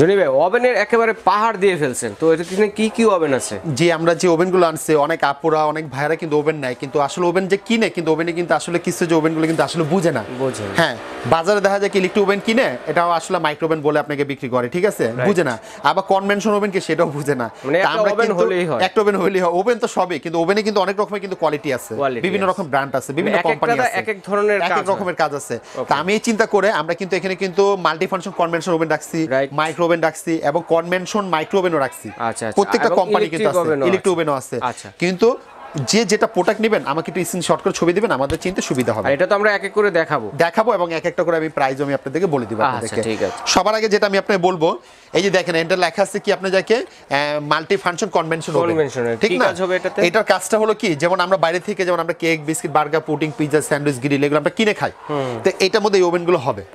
Johnny ভাই ওভেনের একেবারে পাহাড় দিয়ে ফেলছেন, তো এটা কি কি ওভেন আছে? জি, আমরা যে ওভেনগুলো আনছে অনেক আপুরা অনেক ভাইরা কিন্তু ওভেন নেয়, কিন্তু আসলে ওভেন যে কিনে কিন্তু ওভেনে কিন্তু আসলে কিছু যে ওভেনগুলো কিন্তু আসলে বুঝে না। হ্যাঁ, বাজারে দেখা যায় কি ইলেকট্রিক ওভেন কিনে এটাও আসলে মাইক্রো ওভেন বলে আপনাকে বিক্রি করে, ঠিক আছে, বুঝে না। আবার কনভেনশন ওভেন কি সেটাও বুঝে না। আমরা কিন্তু একটা ওভেন হলেই হয়, ওভেন তো সবই, কিন্তু ওভেনে কিন্তু অনেক রকমের কিন্তু কোয়ালিটি আছে, বিভিন্ন রকম ব্র্যান্ড আছে, বিভিন্ন কোম্পানি আছে, এক এক ধরনের এক এক রকমের কাজ আছে। তা আমি চিন্তা করে আমরা কিন্তু এখানে কিন্তু মাল্টি ফাংশন কনভেনশন ওভেন রাখছি, মাইক্রো ওভেন রাখছি এবং কনভেনশন মাইক্রো ওভেনও রাখছি। প্রত্যেকটা কোম্পানি কিন্তু আছে, ইলেকট্রিক ওভেনও আছে। কিন্তু যে যেটা প্রোডাক্ট নেবেন আমাকে একটু স্ক্রিনশট করে ছবি দিবেন, আমাদের চিনতে সুবিধা হবে। এটা তো আমরা এক এক করে দেখাবো এবং এক একটা করে আমি প্রাইস আমি আপনাদেরকে বলে দিব আপনাদেরকে। সবার আগে যেটা আমি আপনাকে বলবো, এই যে দেখেন এটা লেখা আছে কি আপনি যাকে মাল্টি ফাংশন কনভেনশন ওভেন, ঠিক না? এটার কাজটা হলো কি, যেমন আমরা বাইরে থেকে যেমন আমরা cake, biscuit, burger, pudding, pizza, sandwich, grill এগুলো আমরা কিনে খাই, তো এটার মধ্যে এই ওভেনগুলো হবে।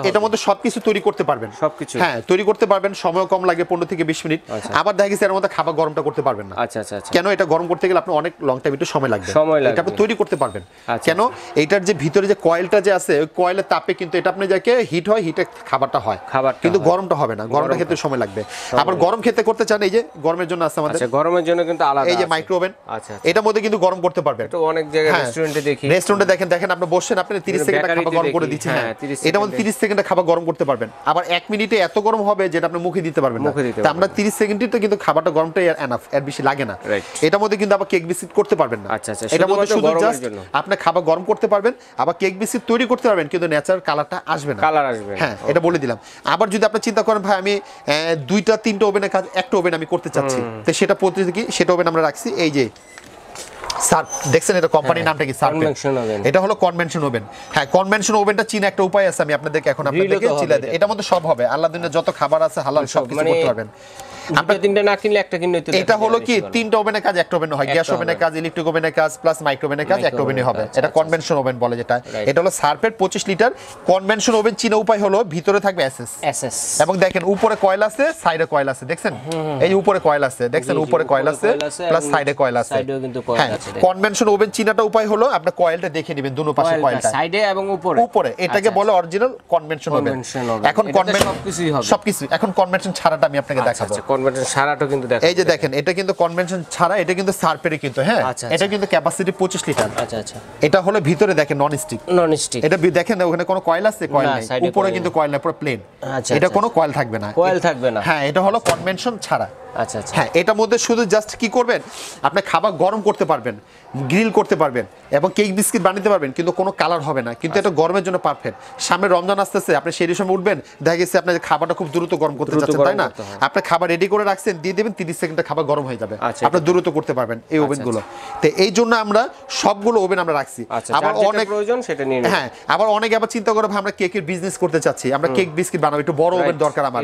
এটার মধ্যে সবকিছু তৈরি করতে পারবেন, সবকিছু হ্যাঁ তৈরি করতে পারবেন, সময় কম লাগে, 15 থেকে 20 মিনিট। আবার দেখা গেছে এর মধ্যে খাবার গরমটা করতে পারবেন না। কেন? এটা গরম করতে গেলে আপনি অনেক লং টাইম একটু সময় লাগবে, এটা আপনি তৈরি করতে পারবেন। কেন? এইটার যে ভিতরে যে কয়েলটা যে আছে, ওই কয়েলের তাপে কিন্তু এটা আপনি যাকে হিট হয়, হিটে খাবারটা হয়, কিন্তু গরমটা হবে না, গরমটা খেতে সময় লাগবে। আবার গরম খেতে করতে চান, এই যে গরমের জন্য আছে আমাদের, গরমের জন্য কিন্তু আলাদা এই যে মাইক্রো ওভেন, এটার মধ্যে কিন্তু গরম করতে পারবেন। তো অনেক জায়গায় রেস্টুরেন্টে দেখি, রেস্টুরেন্টে দেখেন আপনি বসছেন, আপনি 30 সেকেন্ডে খাবার গরম করে দিচ্ছেন, হ্যাঁ এটার মধ্যে 30 সেকেন্ডে খাবার গরম করতে পারবেন। আবার 1 মিনিটে এত গরম হবে যেটা আপনি মুখে দিতে পারবেন না, তা আমরা 30 সেকেন্ডে তো কিন্তু খাবারটা গরমটাই এনাফ, এর বেশি লাগে না। এটার মধ্যে কিন্তু আবার কেক বিস্কিট করতে পারবেন না, এটার মধ্যে শুধু জাস্ট আপনি খাবার গরম করতে পারবেন, আবার কেক বিস্কিট তৈরি করতে পারবেন, কিন্তু ন্যাচারাল কালারটা আসবে না, হ্যাঁ এটা বলে দিলাম। আবার যদি আপনি চিন্তা করেন ভাই আমি 2টা 3টা ওভেনের কাজ একটা ওভেন আমি করতে চাচ্ছি, তো সেটা পদ্ধতি কি, সেটা ওভেন আমরা রাখছি এই যে সার্প, দেখছেন এটা কোম্পানির নামটা কি, সার্প, এটা হলো কনভেনশন ওভেন। হ্যাঁ, কনভেনশন ওভেনটা চিনা একটা উপায় আছে, আমি আপনাদেরকে এখন আপনাদেরকে চিলা দেই। এটার মধ্যে সব হবে, আল্লাহ দিনের যত খাবার আছে হালাল সব কিছু করতে পারবেন। আমরা তিনটা না কিনলে একটা কিনলে তো এটা হলো কি 3টা ওভেনের কাজ একটা ওভেনে হয়, গ্যাস ওভেনের কাজ, ইলেকট্রিক ওভেনের কাজ প্লাস মাইক্রো ওভেনের কাজ একটা ওভেনে হবে, এটা কনভেনশন ওভেন বলে যেটা। এটা হলো সার্পের 25 লিটার কনভেনশন ওভেন। চিনা উপায় হলো ভিতরে থাকবে এসএস এবং দেখেন উপরে কয়েল আছে, সাইডে কয়েল আছে, দেখছেন এই যে উপরে কয়েল আছে, দেখছেন উপরে কয়েল আছে প্লাস সাইডে কয়েল আছে, সাইডেও কিন্তু কয়েল আছে। কনভেনশন ওভেন চিনাটা উপায় হলো আপনি কয়েলটা দেখে নেবেন, দুনো পাশে কয়েলটা, সাইডে এবং উপরে, এটাকে বলে অরিজিনাল কনভেনশন ওভেন। এখন কনভেনশন সবকিছু, এখন কনভেনশন ছাড়াটা আমি আপনাকে দেখাবো। কনভেনশন ছাড়াটা কিন্তু দেখেন, এই যে দেখেন এটা কিন্তু কনভেনশন ছাড়া, এটা কিন্তু সার্পের কিন্তু, হ্যাঁ এটা কিন্তু ক্যাপাসিটি 25 লিটার। এটা হলো ভিতরে দেখেন নন স্টিক, এটা দেখেন ওখানে কোনো কয়েল আছে, কয়েল নেই, উপরে কিন্তু কয়েল নেই, পুরো প্লেন, এটা কোনো কয়েল থাকবে না, হ্যাঁ এটা হলো কনভেনশন ছাড়া। হ্যাঁ, এটার মধ্যে শুধু জাস্ট কি করবেন, আপনি খাবার গরম করতে পারবেন, গ্রিল করতে পারবেন এবং কেক বিস্কিট বানাতে পারবেন, কিন্তু কোনো কালার হবে না, কিন্তু এটা গরমের জন্য পারফেক্ট। সামনে রমজান আসতেছে, আপনি সেই সময় উঠবেন, দেখা গেছে আপনার খাবারটা খুব দ্রুত গরম করতে চাচ্ছেন, তাই না? আপনি খাবার রেডি করে রাখছেন, দিয়ে দেবেন, 30 সেকেন্ডে খাবার গরম হয়ে যাবে, আপনি দ্রুত করতে পারবেন এই ওভেনগুলো। তো এই জন্য আমরা সবগুলো ওভেন আমরা রাখছি। আবার অনেক প্রয়োজন সেটা নিয়ে, হ্যাঁ আবার অনেকে আবার চিন্তা করে আমরা কেকের বিজনেস করতে চাচ্ছি, আমরা কেক বিস্কিট বানাবো, একটু বড় ওভেন দরকার আমার।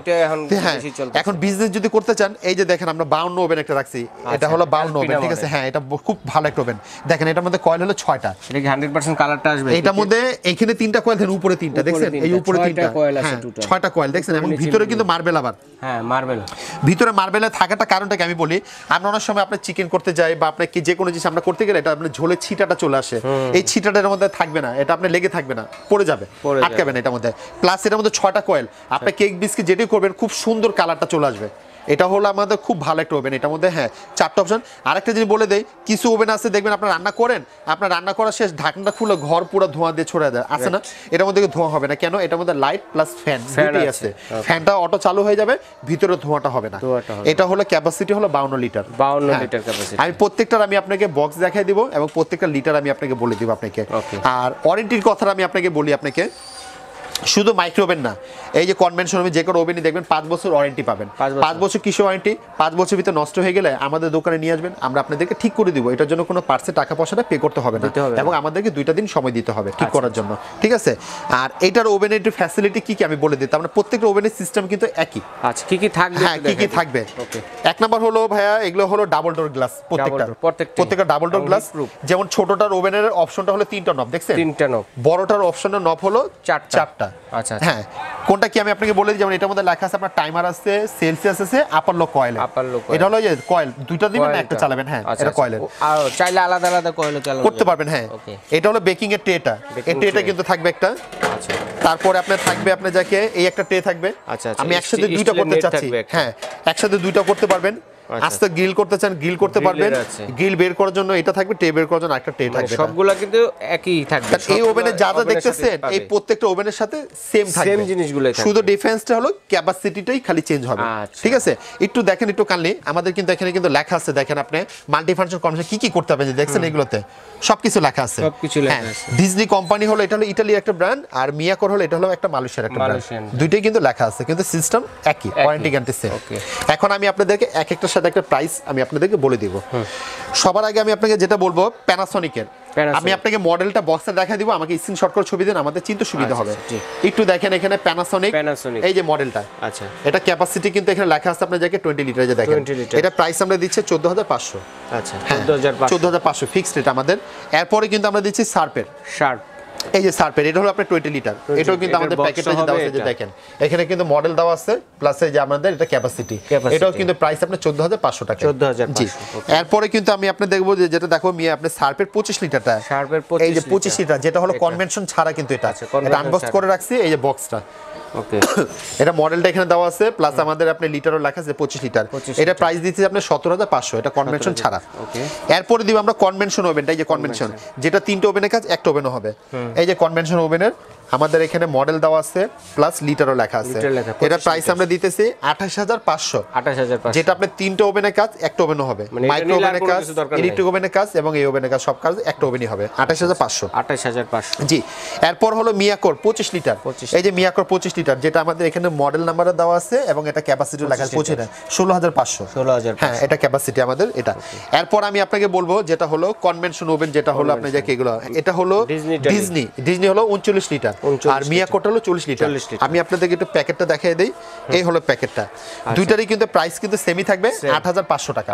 হ্যাঁ, এখন বিজনেস যদি করতে চান, এই যে দেখেন আমরা 52 ওভেন একটা রাখছি, এটা হলো 52 ওভেন, ঠিক আছে, হ্যাঁ এটা খুব ভালো একটা ওভেন। দেখেন এটার মধ্যে কয়েল হলো 6টা, এটা কি 100% কালারটা আসবে? এটার মধ্যে এখানে 3টা কয়েল, দেন উপরে 3টা, দেখছেন এই উপরে 3টা কয়েল আছে, 6টা কয়েল, দেখছেন, এবং ভিতরে কিন্তু মার্বেল, আবার হ্যাঁ মার্বেল, ভিতরে মার্বেলে থাকাটা কারণটাকে আমি বলি, আমরা অনেক সময় আপনি চিকেন করতে যাই বা আপনি কি যে কোনো জিনিস আমরা করতে গেলে এটা আপনার ঝোলে ছিটাটা চলে আসে, এই ছিটাটার মধ্যে থাকবে না, এটা আপনি লেগে থাকবে না, পড়ে যাবে, আটকাবে না এটার মধ্যে। প্লাস এটার মধ্যে 6টা কয়েল, আপনি কেক বিস্কিট যেটাই করবেন খুব সুন্দর কালারটা চলে আসবে। এটা হলো আমাদের খুব ভালো একটা ওভেন, এটার মধ্যে হ্যাঁ 4টা অপশন। আরেকটা জিনিস বলে দেই, কিছু ওভেন আছে দেখবেন আপনার রান্না করেন, আপনার রান্না করা শেষ ঢাকনাটা খুলে ঘর পুরো ধোঁয়া দিয়ে ছড়ে দেয়, আছে না? এটার মধ্যে ধোঁয়া হবে না, কেন? এটার মধ্যে লাইট প্লাস ফ্যান দুটোই আছে, ফ্যানটা অটো চালু হয়ে যাবে, ভিতরে ধোঁয়াটা হবে না। এটা হলো ক্যাপাসিটি হলো 52 লিটার, 52 লিটার ক্যাপাসিটি। আমি প্রত্যেকটার আমি আপনাকে বক্স দেখাই দিব এবং প্রত্যেকটা লিটার আমি আপনাকে বলে দিব আপনাকে। আর ওয়ারেন্টির কথাটা আমি আপনাকে বলি, আপনাকে শুধু মাইক্রো ওভেন না, এই যে কনভেনশন ওভেন, যে কোনো ওভেনই দেখবেন 5 বছর ওয়ারেন্টি পাবেন। 5 বছর কিসের ওয়ারেন্টি? 5 বছর ভিতরে নষ্ট হয়ে গেলে আমাদের দোকানে নিয়ে আসবেন, আমরা আপনাদেরকে ঠিক করে দিব, এটার জন্য কোনো পার্টসে টাকা পয়সাটা পে করতে হবে না, এবং আমাদেরকে 2টা দিন সময় দিতে হবে ঠিক করার জন্য, ঠিক আছে? আর এটার ওভেনের ফ্যাসিলিটি কি কি আমি বলে দিই, আমরা প্রত্যেকটা ওভেনের সিস্টেম কিন্তু একই। আচ্ছা, কি কি থাকবে? হ্যাঁ, কি কি থাকবে? এক নাম্বার হলো ভাইয়া, এগুলো হলো ডাবল ডোর গ্লাস, প্রত্যেকটা ডাবল ডোর গ্লাস। যেমন ছোটটার ওভেনের অপশনটা হলো 3টা নব, দেখছেন 3টা নব, বড়টার অপশনের নব হলো 4টা, আচ্ছা হ্যাঁ কোনটা কি আমি আপনাকে বলে দিই, যেমন এটার মধ্যে লেখা আছে আপনার টাইমার আছে, সেলসিয়াস আছে, আপার লো কয়েল। এটা হলো যে কয়েল দুইটা দিবেন না একটা চালাবেন। হ্যাঁ এটা কয়েলের, আর চাইলে আলাদা আলাদা কয়েলও চালাতে করতে পারবেন। হ্যাঁ এটা হলো বেকিং এর ট্রেটা, এই ট্রেটা কিন্তু থাকবে একটা। আচ্ছা তারপরে আপনার থাকবে আপনার যাকে এই একটা ট্রে থাকবে। আচ্ছা আমি একসাথে দুইটা করতে চাচ্ছি। হ্যাঁ একসাথে দুইটা করতে পারবেন। আস্তে গ্রিল করতে চান গ্রিল করতে পারবেন। গ্রিল বের করার জন্য এটা থাকবে, ট্রে বের করার জন্য একটা ট্রে থাকবে। সবগুলা কিন্তু একই থাকবে। এই ওভেনে যা যা দেখতেছেন এই প্রত্যেকটা ওভেনের সাথে সেম থাকবে, সেম জিনিসগুলোই থাকবে, শুধু ডিফারেন্সটা হলো ক্যাপাসিটিটাই খালি চেঞ্জ হবে। ঠিক আছে একটু দেখেন একটু কাইন্ডলি, আমাদের কিন্তু এখানে কিন্তু লেখা আছে, দেখেন আপনি মাল্টি ফাংশন কম্বিনেশন কি কি করতে হবে দেখছেন এগুলোতে সবকিছু লেখা আছে। সবকিছু লেখা আছে। ডিজনি কোম্পানি হলো এটা হলো ইতালির একটা ব্র্যান্ড, আর মিয়াকোর হলো এটা হলো একটা মালয়েশিয়ার একটা ব্র্যান্ড। দুইটাই কিন্তু লেখা আছে, কিন্তু সিস্টেম একই, ওয়ারেন্টি গ্যারান্টি সেম। এখন আমি আপনাদেরকে এক একটার সাথে একটা প্রাইস আমি আপনাদেরকে বলে দিব। সবার আগে আমি আপনাকে যেটা বলবো প্যানাসোনিকের, আমি আপনাকে মডেলটা বক্সে দেখা দিব, আমাকে স্ক্রিনশট করে ছবি দেন, আমাদের চিন্তা সুবিধা হবে। একটু দেখেন এখানে প্যানাসোনিক এই যে মডেলটা। আচ্ছা এটা ক্যাপাসিটি কিন্তু এখানে লেখা আছে আপনার যাকে 20 লিটার, যে দেখেন এটা প্রাইস আমরা দিচ্ছি 14500। আচ্ছা 14500 ফিক্সড রেট আমাদের। এরপরে কিন্তু আমরা দিচ্ছি শার্পের, এই যে সার্পের এটা হলো আপনার 20 লিটার, এটাও কিন্তু আমাদের প্যাকেটে যে দেওয়া আছে, যে দেখেন এখানে কিন্তু মডেল দেওয়া আছে প্লাস এই যে আমাদের এটা ক্যাপাসিটি, এটাও কিন্তু প্রাইস আপনার 14500 টাকা। 14500। এরপরে কিন্তু আমি আপনি দেখবো যে যেটা দেখো মিয়া আপনি সার্পের 25 লিটারটা, এই যে 25 লিটার যেটা হলো কনভেনশন ছাড়া কিন্তু এটা আনবক্স করে রাখছি, এই যে বক্সটা। ওকে এটা মডেলটা এখানে দেওয়া আছে প্লাস আমাদের আপনি লিটারও লেখা আছে 25 লিটার, এটা প্রাইস দিচ্ছি আপনি 17500, এটা কনভেনশন ছাড়া। ওকে এরপরে দিব আমরা কনভেনশন ওভেনটা, এই যে কনভেনশন যেটা তিনটা ওভেনের কাজ একটা ওভেনও হবে, এই যে কনভেনশন ওভেনের আমাদের এখানে মডেল দেওয়া আছে প্লাস লিটারও লেখা আছে। এটা প্রাইস আমরা দিতেছি 28500, যেটা আপনি তিনটা ওভেনের কাজ একটা ওভেনও হবে, মাইক্রো ওভেনের কাজ, ইলেকট্রিক ওভেনের কাজ এবং এই ওভেনের কাজ সব কাজ একটা ওভেনই হবে। 28500 জি। এরপর হলো মিয়াকোর 25 লিটার, এই যে মিয়াকোর 25 লিটার যেটা আমাদের এখানে মডেল নাম্বারে দেওয়া আছে এবং এটা ক্যাপাসিটি লেখা আছে 16500। হ্যাঁ এটা ক্যাপাসিটি আমাদের এটা। এরপর আমি আপনাকে বলবো যেটা হলো কনভেনশন ওভেন, যেটা হলো আপনি যে এগুলো, এটা হলো ডিজনি হলো 39 লিটার আর মিয়াকোটা হলো 40 লিটার। আমি আপনাদেরকে একটু প্যাকেটটা দেখাই দেই, এই হলো প্যাকেটটা, দুইটারই কিন্তু প্রাইস কিন্তু সেমই থাকবে 8500 টাকা।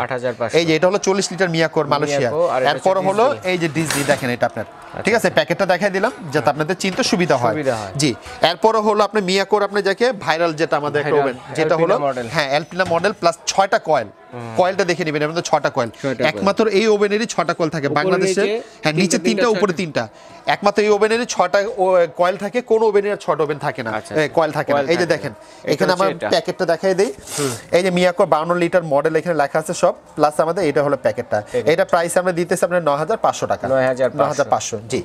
এই যে এটা হলো 40 লিটার মিয়াকোর মালয়েশিয়া, এরপর হলো এই যে ডিজনি দেখেন এটা আপনার, ঠিক আছে প্যাকেটটা দেখাই দিলাম যাতে আপনাদের চিন্তা সুবিধা হয়। জি এরপর হলো আপনি মিয়াকোর আপনি যাকে ভাইরাল যেটা আমাদের একটা ওভেন, যেটা হলো হ্যাঁ এলপিনা মডেল প্লাস 6টা কয়েল, কয়েলটা দেখে নেবেন এর মধ্যে 6টা কয়েল, একমাত্র এই ওভেনেরই 6টা কয়েল থাকে বাংলাদেশে। হ্যাঁ নিচে 3টা উপরে 3টা, একমাত্র এই ওভেনেরই 6টা কয়েল থাকে, কোন ওভেনের 6টা ওভেন থাকে না, কয়েল থাকে না। এই যে দেখেন এখানে আমার প্যাকেটটা দেখাই দেই, এই যে মিয়াকোর 52 লিটার মডেল এখানে লেখা আছে সব, প্লাস আমাদের এটা হলো প্যাকেটটা, এটা প্রাইস আমরা দিতেছি আপনার 9500 টাকা। 9500 জি।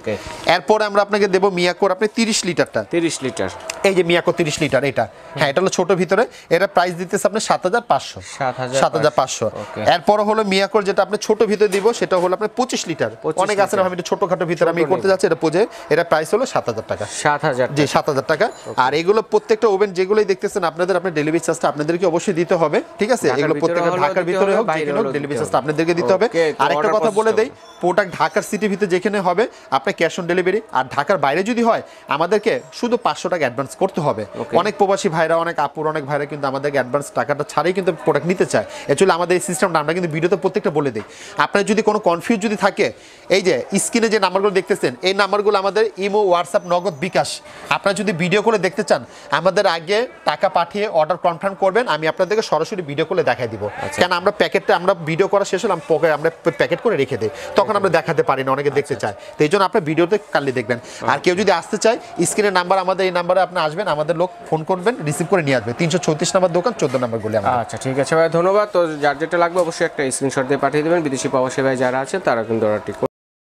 এরপর আমরা আপনাকে দেব মিয়াকোর আপনি 30 লিটারটা, 30 লিটার এই যে মিয়াকোর 30 লিটার এটা, হ্যাঁ এটা হলো ছোট ভিতরে, এটা প্রাইস দিতেছে আপনি 7500। এরপর হলো মিয়াকোর যেটা আপনি ছোট ভিতরে দিব সেটা হলো আপনার 25 লিটার, অনেক আছে না আমি একটু ছোটখাটো ভিতরে আমি করতে যাচ্ছি, এটা পোজে এটা প্রাইস হলো 7000 টাকা। 7000 জি 7000 টাকা। আর এগুলো প্রত্যেকটা ওভেন যেগুলোই দেখতেছেন আপনাদের আপনি ডেলিভারি চার্জটা আপনাদেরকে অবশ্যই দিতে হবে, ঠিক আছে এগুলো প্রত্যেকটা ঢাকার ভিতরে হোক যেখানে হোক ডেলিভারি চার্জটা আপনাদেরকে দিতে হবে। আরেকটা কথা বলে দেই, প্রোডাক্ট ঢাকার সিটির ভিতরে যেখানে হবে আপনি ক্যাশ অন ডেলিভারি, আর ঢাকার বাইরে যদি হয় আমাদেরকে শুধু 500 টাকা অ্যাডভান্স করতে হবে। অনেক প্রবাসী ভাইরা, অনেক আপুর, অনেক ভাইরা কিন্তু আমাদেরকে অ্যাডভান্স টাকাটা ছাড়াই কিন্তু প্রোডাক্ট নিতে চায়। অ্যাকচুয়ালি আমাদের এই সিস্টেমটা আমরা কিন্তু ভিডিওতে প্রত্যেকটা বলে দিই। আপনার যদি কোনো কনফিউজ যদি থাকে, এই যে স্ক্রিনে যে নাম্বারগুলো দেখতেছেন এই নাম্বারগুলো আমাদের ইমো, হোয়াটসঅ্যাপ, নগদ, বিকাশ। আপনারা যদি ভিডিও করে দেখতে চান আমাদের আগে টাকা পাঠিয়ে অর্ডার কনফার্ম করবেন, আমি আপনাদেরকে সরাসরি ভিডিও করে দেখাই দিব। কেন আমরা প্যাকেটটা আমরা ভিডিও করা শেষ হলে আমরা প্যাকেট করে রেখে দিই, তখন আমরা দেখাতে পারি না, অনেকে দেখতে চায়, তো এই জন্য আপনার ভিডিওতে কালকে দেখবেন। আর কেউ যদি আসতে চায় স্ক্রিনের নাম্বার আমাদের, এই নাম্বারে আপনি আসবেন, আমাদের লোক ফোন করবেন, রিসিভ করে নিয়ে আসবে। 334 নাম্বার দোকান, 14 নাম্বার গলি আমাদের। আচ্ছা ঠিক আছে ভাই, ধন্যবাদ। তো যার যেটা লাগবে অবশ্যই একটা স্ক্রিনশট দিয়ে পাঠিয়ে দেবেন। বিদেশি প্রবাসী ভাই যারা আছে তারা কিন্তু অর্ডারটি